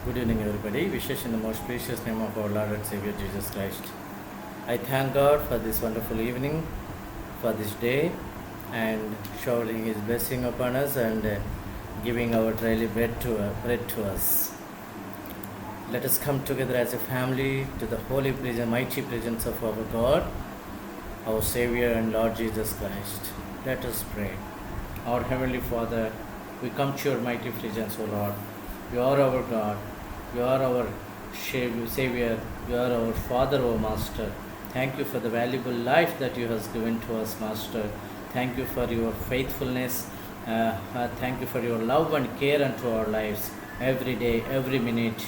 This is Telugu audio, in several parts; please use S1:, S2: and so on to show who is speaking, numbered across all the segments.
S1: Good evening, everybody. Wishes in the most precious name of our Lord and Savior Jesus Christ. I thank God for this wonderful evening, for this day, and showering His blessing upon us and giving our daily bread to us. Let us come together as a family to the holy presence, mighty presence of our God, our Savior and Lord Jesus Christ. Let us pray. Our Heavenly Father, we come to your mighty presence, O Lord. You are our God. You are our Savior. You are our Father, O Master. Thank you for the valuable life that you have given to us, Master. Thank you for your faithfulness. Thank you for your love and care unto our lives every day, every minute,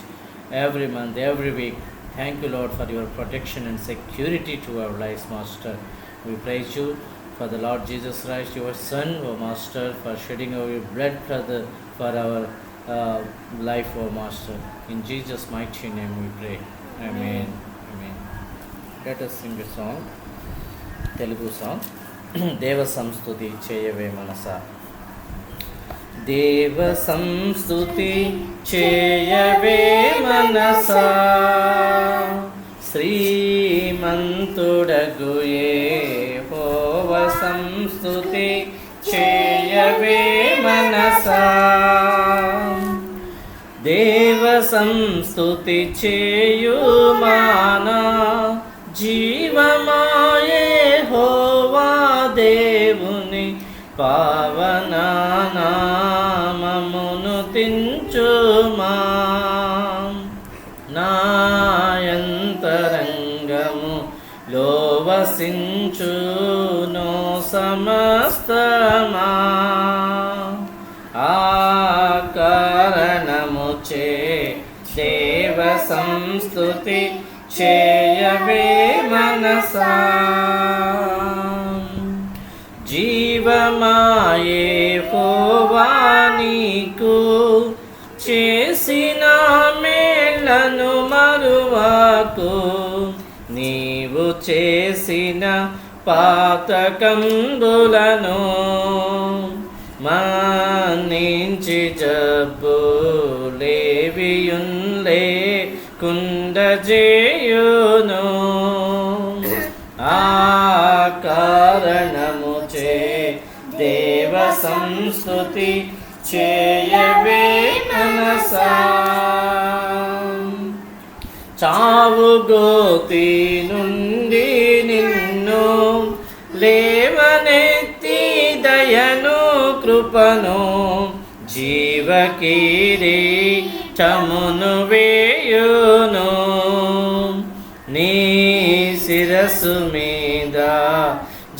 S1: every month, every week. Thank you, Lord, for your protection and security to our lives, Master. We praise you for the Lord Jesus Christ, your Son, O Master, for shedding our blood for our life, O Master. In Jesus' mighty name we pray. Amen. Amen. Let us sing a song, Telugu song. దేవ సంస్తుతి చేయవే మనసా. దేవ సంస్తుతి చేయవే మనసా, శ్రీమంతుడగు యెహోవ సంస్తుతి చేయవే మనసా. దేవ సంస్తుతి చేయుమానా, జీవమాయే యెహోవా దేవుని పావన నామమును తించుమా. నాయంతరంగము లోవసించునో సమస్తమా, ఆ కారణముచే దేవ సంస్తుతి చేయవే మనసా. జీవమాయే యెహోవా నీకు చేసిన మేళ్లను మరువకు, నీవు చేసిన పాతకంబులను మన్నించి జబ్బులేవియున్లే కుండజేయును. ఆ కారణముచే దేవ సంస్తుతి చేయవే మనసా. చావు గోతి నుండి నిన్ను లేవనెత్తి దయను కృపను జీవకిరీటమును వేయును. నీ శిరస్సు మీద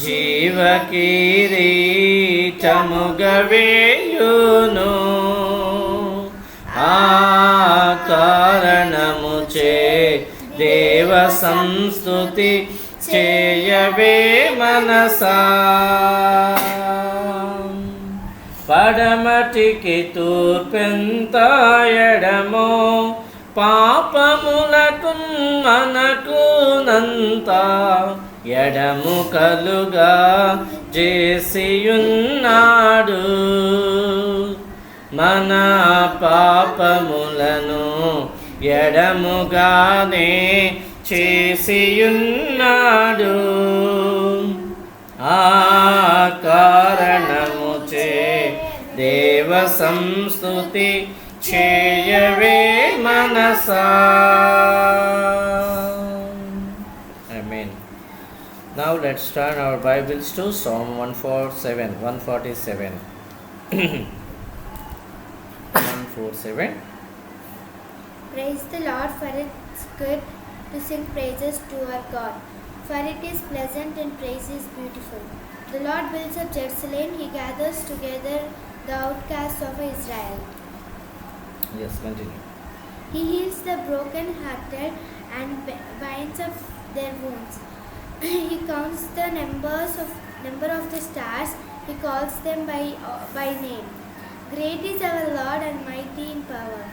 S1: జీవకిరీటముగా వేయును. ఆ కారణముచే దేవ సంస్తుతి చేయవే మనసా. పడమటికి తూర్పెంత ఎడమో, పాపములకు మనకునంత ఎడము కలుగా చేసియున్నాడు. మన పాపములను ఎడముగానే చేసియున్నాడు. ఆ కారణముచే దేవ సంస్తుతి చేయవే మనసా. Amen. Now let's turn our Bibles to Psalm 147. 147.
S2: Praise the Lord, for it's good to sing praises to our God, for it is pleasant and praise is beautiful. The Lord builds up Jerusalem, He gathers together the outcasts of Israel.
S1: Yes, continue.
S2: He heals the broken-hearted and binds up their wounds. He counts the number of the stars. He calls them by name. Great is our Lord and mighty in power.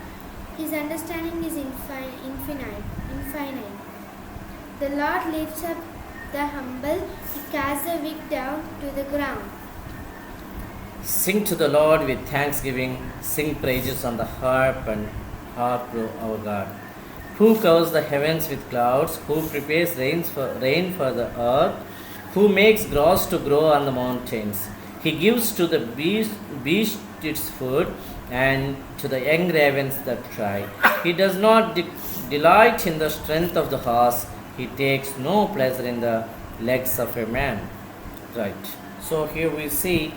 S2: His understanding is infinite. The Lord lifts up the humble. He casts the wicked down to the ground.
S1: Sing to the Lord with thanksgiving, sing praises on the harp and are our God. Who covers the heavens with clouds, who prepares rain for the earth, who makes grass to grow on the mountains. He gives to the beast its food, and to the young ravens that cry. He does not delight in the strength of the horse. He takes no pleasure in the legs of a man. Right. So here we see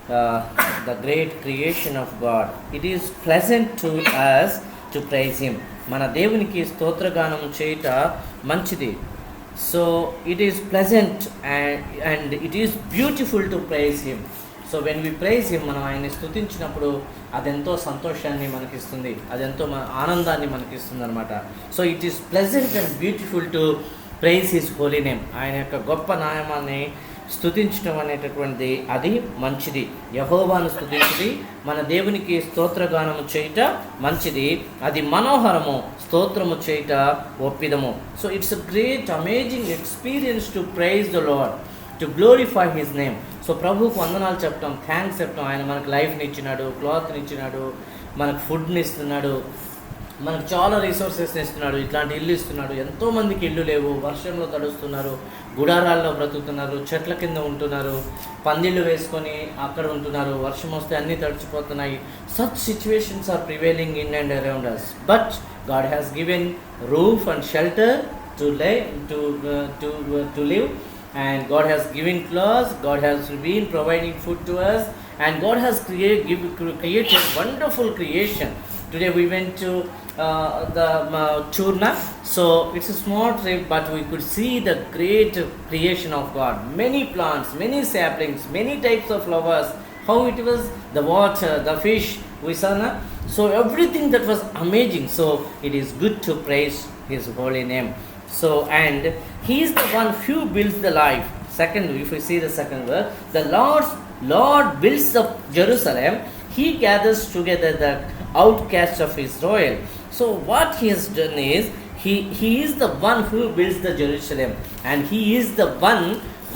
S1: the great creation of God. It is pleasant to us to praise Him. మన దేవునికి స్తోత్రగానం చేయుట మంచిది. So it is pleasant and it is beautiful to praise him. So when we praise him, మనం ఆయన్ని స్తుతించినప్పుడు అదెంతో సంతోషాన్ని మనకిస్తుంది, అదెంతో ఆనందాన్ని మనకిస్తుంది అనమాట. So it is pleasant and beautiful to praise his holy name. ఆయన యొక్క గొప్ప నామాన్ని స్తుతించడం అనేటటువంటిది అది మంచిది. యెహోవాను స్తుతించుడి, మన దేవునికి స్తోత్రగానము చేయుట మంచిది, అది మనోహరము, స్తోత్రము చేయుట ఒప్పిదము. So it's a great amazing experience to praise the Lord, to glorify his name. So ప్రభువుకు వందనాలు చెప్పడం, థ్యాంక్స్ చెప్పడం. ఆయన మనకు లైఫ్ని ఇచ్చినాడు, క్లాత్ని ఇచ్చినాడు, మనకు ఫుడ్ని ఇస్తున్నాడు, మనకు చాలా రిసోర్సెస్ని ఇస్తున్నాడు, ఇట్లాంటి ఇల్లు ఇస్తున్నాడు. ఎంతోమందికి ఇల్లు లేవు, వర్షంలో తడుస్తున్నారు, గుడారాల్లో బ్రతుకుతున్నారు, చెట్ల కింద ఉంటున్నారు, పందిళ్ళు వేసుకొని అక్కడ ఉంటున్నారు, వర్షం వస్తే అన్నీ తడిచిపోతున్నాయి. Such situations are prevailing in and around us. But God has given roof and shelter to live, and God has given clothes, God has been providing food to us, and God has created wonderful creation. Today we went to the Churna, so it's a small trip, but we could see the great creation of God. Many plants, many saplings, many types of flowers, how it was, the water, the fish we saw. So everything that was amazing. So it is good to praise His holy name. So, and He is the one who builds the life. Second, if we see the second verse, the Lord builds the Jerusalem. He gathers together the outcasts of Israel. So what He has done is, He is the one who builds the Jerusalem, and He is the one,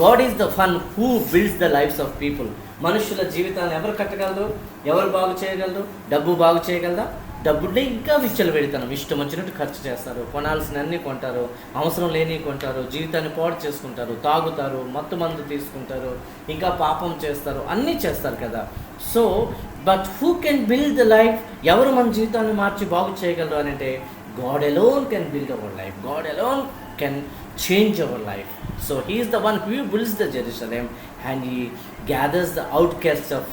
S1: God is the one who builds the lives of people. మనుషుల జీవితాన్ని ఎవరు కట్టగలరు, ఎవరు బాగు చేయగలరు? డబ్బు బాగు చేయగలదా? డబ్బులే ఇంకా విచ్చలు పెడతాను, ఇష్టం వచ్చినట్టు ఖర్చు చేస్తారు, కొనాల్సిన అన్నీ కొంటారు, అవసరం లేని కొంటారు, జీవితాన్ని పాడు చేసుకుంటారు, తాగుతారు, మత్తు మందు తీసుకుంటారు, ఇంకా పాపం చేస్తారు, అన్నీ చేస్తారు కదా. So but who can build the life? ఎవరు మన జీవితాన్ని మార్చి బాగు చేయగలరు అని అంటే, God alone can build our life, God alone can change our life. So He is the one who builds the Jerusalem, and He gathers the outcasts of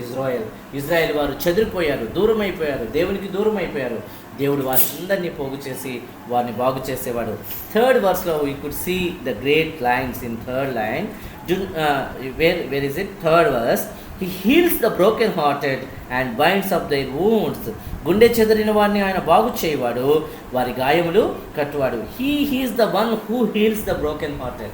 S1: Israel. Israel వారు చెదిరిపోయారు, దూరం అయిపోయారు, దేవునికి దూరం అయిపోయారు. దేవుడు వారందరినీ పోగు చేసి వారిని బాగు చేసేవాడు. థర్డ్ వర్స్లో we could see the great lines in third line. Where is it? Third verse. He heals the broken hearted and binds up their wounds. గుండె చెదరిన వారిని ఆయన బాగు చేయవాడు, వారి గాయములు కట్టువాడు. He is the one who heals the broken hearted.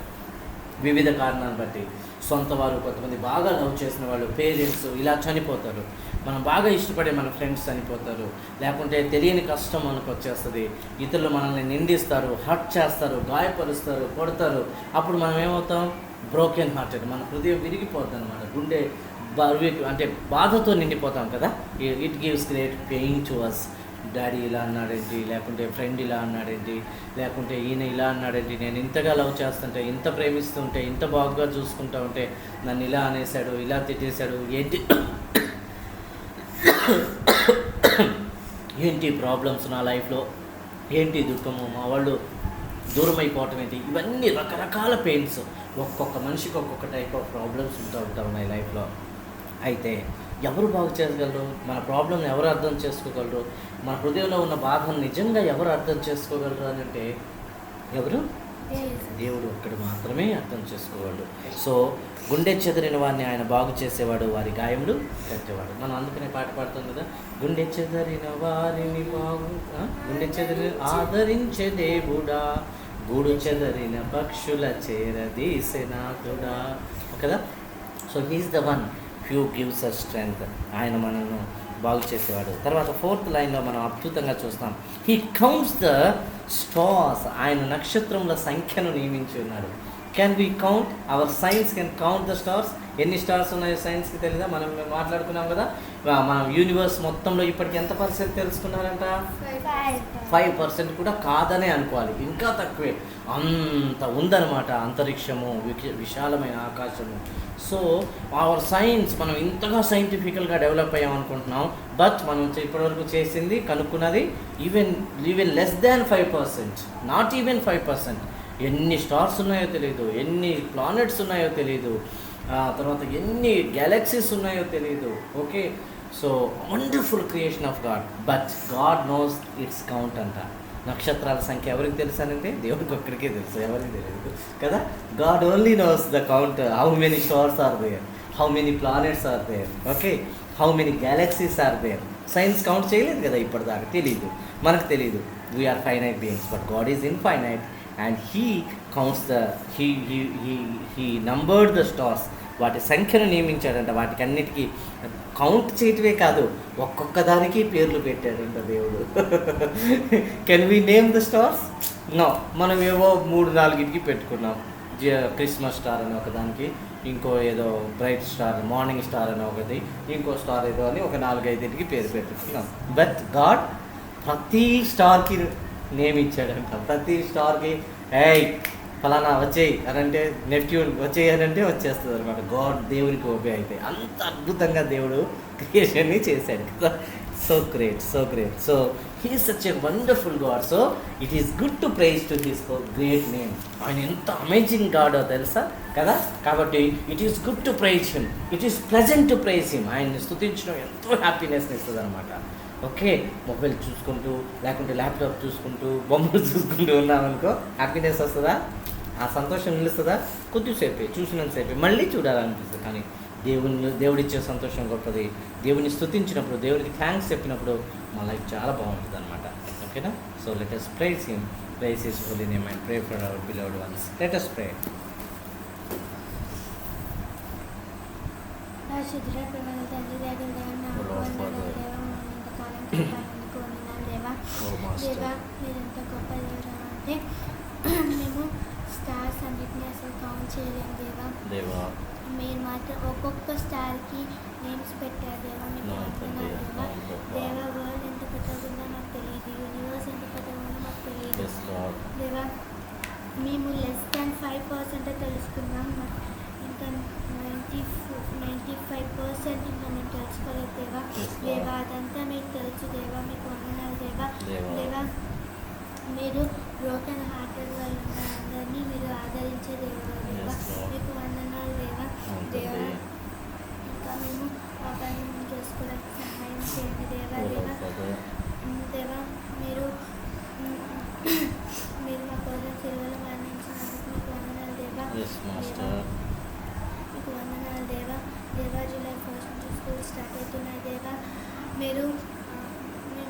S1: వివిధ కారణాలను బట్టి, సొంత వారు, కొంతమంది బాగా లవ్ చేసిన వాళ్ళు, పేరెంట్స్ ఇలా చనిపోతారు, మనం బాగా ఇష్టపడే మన ఫ్రెండ్స్ చనిపోతారు, లేకుంటే తెలియని కష్టం మనకు వచ్చేస్తుంది, ఇతరులు మనల్ని నిందిస్తారు, హర్ట్ చేస్తారు, గాయపరుస్తారు, కొడతారు. అప్పుడు మనం ఏమవుతాం? Broken hearted. మన హృదయం విరిగిపోద్ది అనమాట, గుండె అంటే బాధతో నిండిపోతాం కదా. It gives great pain to us. Daddy ఇలా అన్నాడేంటి, లేకుంటే ఫ్రెండ్ ఇలా అన్నాడేంటి, లేకుంటే ఈయన ఇలా అన్నాడేంటి, నేను ఇంతగా లవ్ చేస్తుంటే, ఇంత ప్రేమిస్తుంటే, ఇంత బాగుగా చూసుకుంటా ఉంటే నన్ను ఇలా అనేసాడు, ఇలా తిట్టేశాడు, ఏంటి ప్రాబ్లమ్స్ నా లైఫ్లో, ఏంటి దుఃఖము, మా వాళ్ళు దూరం అయిపోవటం ఏంటి, ఇవన్నీ రకరకాల పెయిన్స్. ఒక్కొక్క మనిషికి ఒక్కొక్క టైప్ ఆఫ్ ప్రాబ్లమ్స్ ఉంటా ఉన్నాయి లైఫ్లో. అయితే ఎవరు బాగు చేయగలరు? మన ప్రాబ్లమ్ని ఎవరు అర్థం చేసుకోగలరు? మన హృదయంలో ఉన్న బాధను నిజంగా ఎవరు అర్థం చేసుకోగలరు అని అంటే ఎవరు? దేవుడు ఒక్కడు మాత్రమే అర్థం చేసుకోగలడు. సో గుండె చెదిరిన వారిని ఆయన బాగు చేసేవాడు, వారి గాయములు కట్టేవాడు. మనం అందుకనే పాట పాడుతాం కదా, గుండె చెదరిన వారిని గుండె చెదిరిన ఆదరించే దేవుడా, గూడు చెదరిన పక్షుల చేరదీసెనాథుడా కదా. So he is the one who gives us strength. ఆయన మనల్ని బాగు చేసేవాడు. తర్వాత ఫోర్త్ లైన్లో మనం అద్భుతంగా చూస్తాం, హీ కౌంట్స్ ద స్టార్స్. ఆయన నక్షత్రముల సంఖ్యను నియమించి ఉన్నాడు. Can we count? Our science can count the stars. ఎన్ని స్టార్స్ ఉన్నాయో సైన్స్కి తెలీదా? మనం మాట్లాడుకున్నాం కదా, మనం యూనివర్స్ మొత్తంలో ఇప్పటికి ఎంత పర్సెంట్ తెలుసుకున్నారంట? 5% కూడా కాదనే అనుకోవాలి, ఇంకా తక్కువే. అంత ఉందన్నమాట అంతరిక్షము, విశాలమైన ఆకాశము. సో అవర్ సైన్స్, మనం ఇంతగా సైంటిఫికల్గా డెవలప్ అయ్యాం అనుకుంటున్నాం. బట్ మనం ఇప్పటివరకు చేసింది, కనుక్కున్నది even less than 5%, not even 5%. ఎన్ని స్టార్స్ ఉన్నాయో తెలియదు, ఎన్ని ప్లానెట్స్ ఉన్నాయో తెలియదు, తర్వాత ఎన్ని గ్యాలక్సీస్ ఉన్నాయో తెలియదు. Okay, so wonderful creation of God. But God knows it's count అంట. నక్షత్రాల సంఖ్య ఎవరికి తెలుసు అంటే దేవుడికి ఒక్కడికే తెలుసు, ఎవరికి తెలియదు కదా. God only knows the count, how many stars are there, how many planets are there, okay, how many galaxies are there. Science count చేయలేదు కదా ఇప్పటిదాకా, తెలియదు, మనకు తెలియదు. We are finite beings, but God is infinite. And he counts he numbered the stars. వాటి సంఖ్యను నియమించాడంట. వాటికి అన్నిటికీ కౌంట్ చేయటమే కాదు, ఒక్కొక్క దానికి పేర్లు పెట్టాడంట దేవుడు. Can we name the stars? No. మనం ఏవో 3-4 పెట్టుకున్నాం. క్రిస్మస్ స్టార్ అని ఒకదానికి, ఇంకో ఏదో బ్రైట్ స్టార్, మార్నింగ్ స్టార్ అని ఒకటి, ఇంకో స్టార్ ఏదో అని ఒక 4-5 పేరు పెట్టుకున్నాం. బట్ గాడ్ ప్రతి స్టార్కి నేమ్ ఇచ్చాడంట. ప్రతి స్టార్కి ఏయ్ ఫలానా వచ్చేయి అని అంటే, నెప్ట్యూన్ వచ్చేయి అని అంటే వచ్చేస్తుంది అనమాట. గాడ్ దేవునికి ఓపే అయితే. అంత అద్భుతంగా దేవుడు క్రియేషన్ని చేశాడు కదా. So great, so great. So he is such a wonderful God. So it is good to praise to his great name. ఆయన ఎంత అమేజింగ్ గాడో తెలుసా కదా. కాబట్టి it is good to praise him, it is pleasant to praise him. ఆయన్ని స్తుతించడం ఎంతో హ్యాపీనెస్ని ఇస్తుంది అనమాట. ఓకే, మొబైల్ చూసుకుంటూ, లేకుంటే ల్యాప్టాప్ చూసుకుంటూ, బొమ్మలు చూసుకుంటూ ఉన్నామనుకో, హ్యాపీనెస్ వస్తుందా? ఆ సంతోషం నిలుస్తుందా? కొద్దిసేపే, చూసినంతసేపే మళ్ళీ చూడాలనిపిస్తుంది. కానీ దేవుడిచ్చే సంతోషం గొప్పది. దేవుని స్తుతించినప్పుడు, దేవుడికి థ్యాంక్స్ చెప్పినప్పుడు మా లైఫ్ చాలా బాగుంటుంది అనమాట. ఓకేనా? So let us praise him, praise his holy name and pray for our beloved ones. Let us pray.
S2: పరిశుద్ధుడ, ప్రేమగల తండ్రి, దయగల దేవా, నాకు వందనాలు దేవా. ఇంతకాలం కృపకు వందనాలు దేవా. దేవా, మీరు ఎంత గొప్ప దేవా అంటే మేము స్టార్స్ అన్నిటిని అసలు కౌంట్ చేయలేము దేవా. మీరు మాత్రం ఒక్కొక్క స్టార్కి నేమ్స్ పెట్టారు దేవా. మీకు వందనాలు దేవా. దేవా, వరల్డ్ ఎంత పెద్దగా ఉందో నాకు తెలియదు, యూనివర్స్ ఎంత పెద్దగా ఉందో మాకు తెలియదు దేవా. మేము లెస్ దాన్ 5% తెలుసుకున్నాం, ఇంకా 95% ఇంకా మేము తెలుసుకోలేదు దేవా. దేవా, అదంతా మీకు తెలుసు దేవా. మీకు వందనాలు దేవా. దేవా, మీరు బ్రోకెన్ హార్టెడ్ వాళ్ళు ఉన్న అందరినీ మీరు ఆదరించే దేవుడు దేవా. మీకు వందనాలు దేవా. దేవా, ఇంకా మేము మా పని చేసుకోవడానికి సహాయం చేయండి దేవా. దేవా, దేవా, మీరు మా కోసం సిలువలో మరణించినందుకు మీకు వందనాలు దేవా. మీకు వందనాలు దేవా. దేవా, జూలై 1 నుంచి స్కూల్ స్టార్ట్ అవుతున్నాయి దేవా. మీరు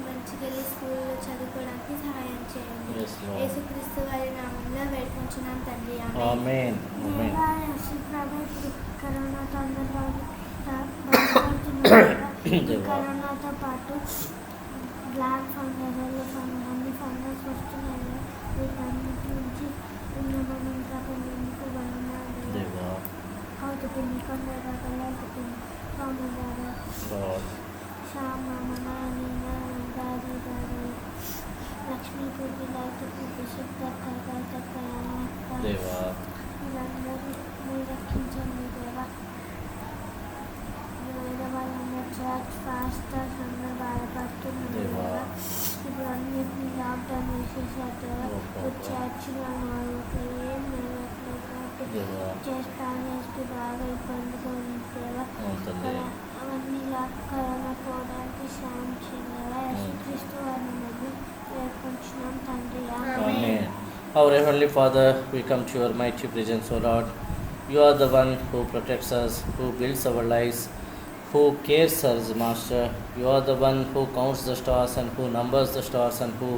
S2: మంచిగా వెళ్ళి స్కూల్లో చదువుకోవడానికి సహాయం చేయండి. యేసుక్రీస్తు వారి నామంలో వేడుకుంటున్నాం తండ్రి, ఆమేన్. కరోనాతో అందరూ కరోనాతో పాటు బ్లాక్ ఫంగస్, ఎల్లో ఫంగస్, అన్ని ఫంగస్ వస్తున్నాయి. వీటన్నిటి నుంచి మనం కాపాడేందుకు వందనాలు. అవుతుంది కొందరు అవుతుంది సోమవారం శ్యామ మనీన దారి లక్ష్మీపూర్తి లాయకు శుద్ధ వీళ్ళందరూ మీరు రక్షించండి దేవా. వాళ్ళందరూ చర్చ్ పాస్టర్స్ అందరూ బాధపడుతున్నారు దేవా. ఇప్పుడు అన్నింటినీ లాక్డౌన్ వేసేసారు దేవా. చర్చ్లో వాళ్ళకి ఏం జరగట్లేదు కాబట్టి చర్చ్ ప్యానల్స్కి బాగా ఇబ్బందిగా ఉంది దేవా. అవన్నీ కరోనా పోవడానికి సాయం చేయలేవా. యేసుక్రీస్తు వారిని మేము వేడుకుంటున్నాం తండ్రి, ఆమేన్.
S1: Our Heavenly Father, we come to your mighty presence, O Lord. You are the one who protects us, who builds our lives, who cares us, Master. You are the one who counts the stars and who numbers the stars and who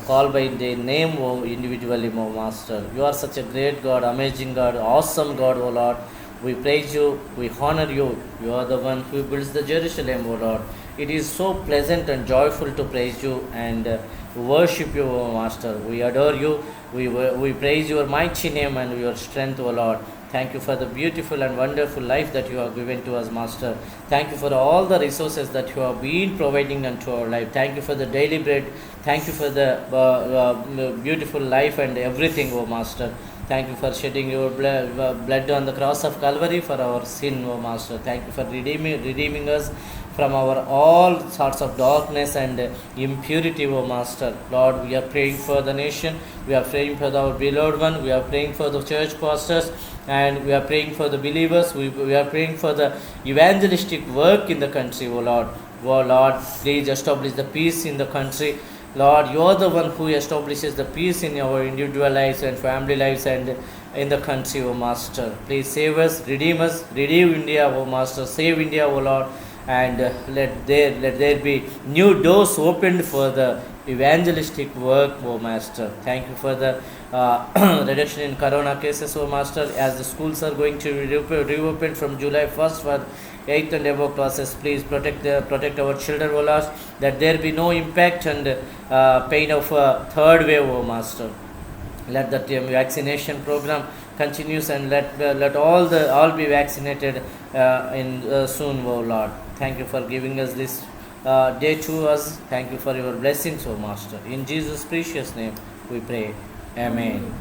S1: call by their name individually, O Master. You are such a great God, amazing God, awesome God, O Lord. We praise you, we honor you. You are the one who builds the Jerusalem, O Lord. It is so pleasant and joyful to praise you and worship you, O Master. We adore you. We praise your mighty name and your strength, O Lord. Thank you for the beautiful and wonderful life that you have given to us, Master. Thank you for all the resources that you have been providing unto our life. Thank you for the daily bread. Thank you for the beautiful life and everything, O Master. Thank you for shedding your blood on the cross of Calvary for our sin, O Master. Thank you for redeeming us from our all sorts of darkness and impurity, O Master. Lord, we are praying for the nation. We are praying for our beloved one. We are praying for the church pastors. And we are praying for the believers. We are praying for the evangelistic work in the country, O Lord. O Lord, please establish the peace in the country. Lord, you are the one who establishes the peace in our individual lives and family lives and in the country, O Master. Please save us, redeem India, O Master. Save India, O Lord. And let there be new doors opened for the evangelistic work, O Master. Thank you for the reduction in corona cases, O Master. As the schools are going to reopen from July 1st for 8th and above classes, please protect our children, O Lord, that there be no impact and pain of a third wave, O Master. Let the vaccination program continues and let all be vaccinated in soon, O Lord. Thank you for giving us this day to us. Thank you for your blessings, O Master. In Jesus' precious name we pray. Amen.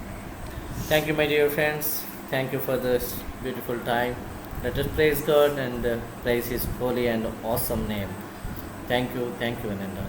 S1: Thank you, my dear friends. Thank you for this beautiful time. Let us praise God and praise His holy and awesome name. Thank you, Ananda.